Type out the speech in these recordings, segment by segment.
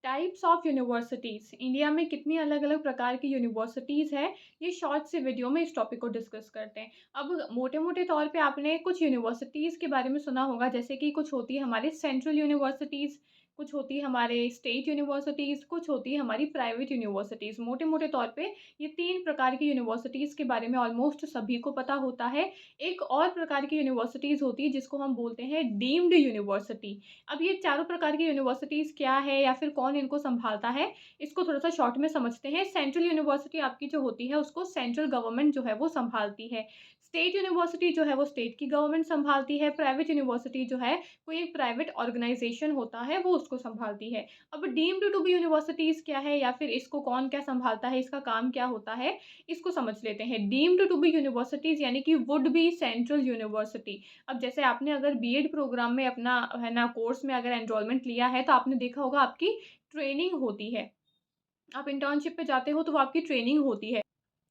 Types of universities India में कितनी अलग-अलग प्रकार की यूनिवर्सिटीज़ है, ये शॉर्ट से वीडियो में इस टॉपिक को डिस्कस करते हैं। अब मोटे-मोटे तौर पे आपने कुछ यूनिवर्सिटीज़ के बारे में सुना होगा, जैसे कि कुछ होती है हमारी सेंट्रल यूनिवर्सिटीज़, कुछ होती है हमारे स्टेट यूनिवर्सिटीज़, कुछ होती है हमारी प्राइवेट यूनिवर्सिटीज़। मोटे-मोटे तौर पे ये 3 प्रकार की यूनिवर्सिटीज़ के बारे में ऑलमोस्ट सभी को पता होता है। एक और प्रकार की यूनिवर्सिटीज़ होती है जिसको हम बोलते हैं डीम्ड यूनिवर्सिटी। अब ये चारों प्रकार की यूनिवर्सिटीज़ क्या है या फिर कौन इनको सँभालता है, इसको थोड़ा-सा शॉर्ट में समझते हैं। सेंट्रल यूनिवर्सिटी आपकी जो होती है, उसको सेंट्रल गवर्नमेंट जो है वो सँभालती है। स्टेट यूनिवर्सिटी जो है वो स्टेट की गवर्नमेंट सँभालती है। प्राइवेट यूनिवर्सिटी जो है, कोई एक प्राइवेट ऑर्गनाइज़ेशन होता है, वो उसको सँभालती है। अब डीम्ड टू बी यूनिवर्सिटीज़ क्या है या फिर इसको कौन क्या सँभालता है, इसका काम क्या होता है, इसको समझ लेते हैं। डीम्ड टू बी यूनिवर्सिटीज़ यानी कि वुड बी सेंट्रल यूनिवर्सिटी। अब जैसे आपने अगर बीएड प्रोग्राम में अपना है ना कोर्स में अगर एनरोलमेंट लिया है, तो आपने देखा होगा आपकी ट्रेनिंग होती है। आप इंटर्नशिप पे जाते हो तो वो आपकी ट्रेनिंग होती है।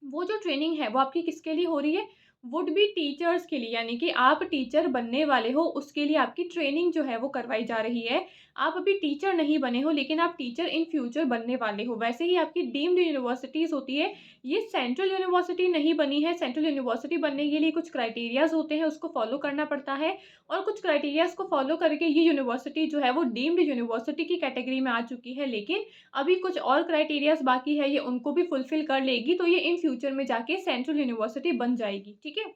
वो जो ट्रेनिंग है वो आपकी किसके लिए हो रही है? वुड बी टीचर्स के लिए, यानी कि आप टीचर बनने वाले हो, उसके लिए आपकी ट्रेनिंग जो है वो करवाई जा रही है। आप अभी टीचर नहीं बने हो, लेकिन आप टीचर इन फ्यूचर बनने वाले हो। वैसे ही आपकी डीम्ड यूनिवर्सिटीज़ होती है, ये सेंट्रल यूनिवर्सिटी नहीं बनी है। सेंट्रल यूनिवर्सिटी बनने के लिए कुछ क्राइटेरियाज़ होते हैं, उसको फ़ॉलो करना पड़ता है और कुछ क्राइटेरियाज़ को फ़ॉलो करके ये यूनिवर्सिटी जो है वो डीम्ड यूनिवर्सिटी की कैटेगरी में आ चुकी है। लेकिन अभी कुछ और क्राइटेरियाज़ बाकी है, ये उनको भी फुलफ़िल कर लेगी, तो ये इन फ्यूचर में जाके सेंट्रल यूनिवर्सिटी बन जाएगी, ठीक है?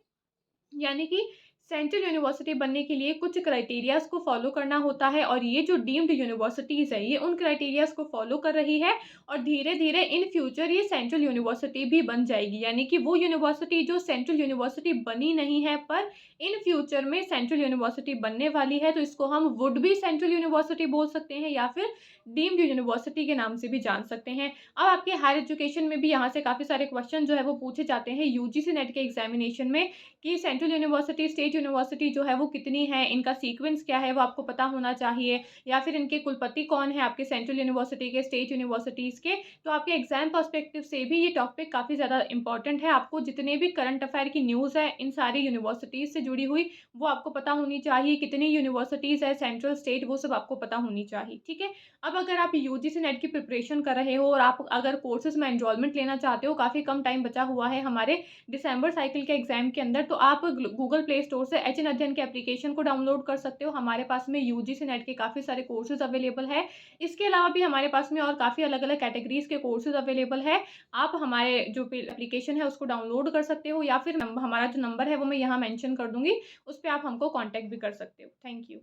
यानी कि सेंट्रल यूनिवर्सिटी बनने के लिए कुछ क्राइटेरियाज़ को फ़ॉलो करना होता है और ये जो डीम्ड यूनिवर्सिटीज़ है, ये उन क्राइटेरियाज़ को फ़ॉलो कर रही है और धीरे-धीरे इन फ्यूचर ये सेंट्रल यूनिवर्सिटी भी बन जाएगी। यानी कि वो यूनिवर्सिटी जो सेंट्रल यूनिवर्सिटी बनी नहीं है, पर इन फ्यूचर में सेंट्रल यूनिवर्सिटी बनने वाली है, तो इसको हम वुड बी सेंट्रल यूनिवर्सिटी बोल सकते हैं या फिर डीम्ड यूनिवर्सिटी के नाम से भी जान सकते हैं। अब आपके हायर एजुकेशन में भी यहाँ से काफ़ी सारे क्वेश्चन जो है वो पूछे जाते हैं यूजीसी नेट के एग्ज़ामिनेशन में कि सेंट्रल यूनिवर्सिटी, स्टेट यूनिवर्सिटी जो है वो कितनी है, इनका सीक्वेंस क्या है, वो आपको पता होना चाहिए या फिर इनके कुलपति कौन है आपके सेंट्रल यूनिवर्सिटी के, स्टेट यूनिवर्सिटीज़ के। तो आपके एग्ज़ाम पर्सपेक्टिव से भी ये टॉपिक काफ़ी ज़्यादा इम्पोर्टेंट है। आपको जितने भी करंट अफ़ेयर की न्यूज़ है, इन सारी यूनिवर्सिटीज़ से जुड़ी हुई, वो आपको पता होनी चाहिए। कितनी यूनिवर्सिटीज़ है, सेंट्रल, स्टेट, वो सब आपको पता होनी चाहिए, ठीक है? अब अगर आप यूजीसी नेट की प्रिपरेशन कर रहे हो और आप अगर कोर्सेज़ में एनरोलमेंट लेना चाहते हो, काफ़ी कम टाइम बचा हुआ है हमारे दिसंबर साइकिल के एग्ज़ाम के अंदर, तो आप गूगल प्ले स्टोर से एचएन अध्ययन के एप्लीकेशन को डाउनलोड कर सकते हो। हमारे पास में यूजीसी नेट के काफ़ी सारे कोर्सेज़ अवेलेबल है। इसके अलावा भी हमारे पास में और काफ़ी अलग-अलग कैटेगरीज़ के कोर्सेज़ अवेलेबल है। आप हमारे जो पे एप्लीकेशन है उसको डाउनलोड कर सकते हो या फिर हमारा जो नंबर है वो मैं यहाँ मेंशन कर दूँगी, उस पे आप हमको कॉन्टैक्ट भी कर सकते हो। Thank you.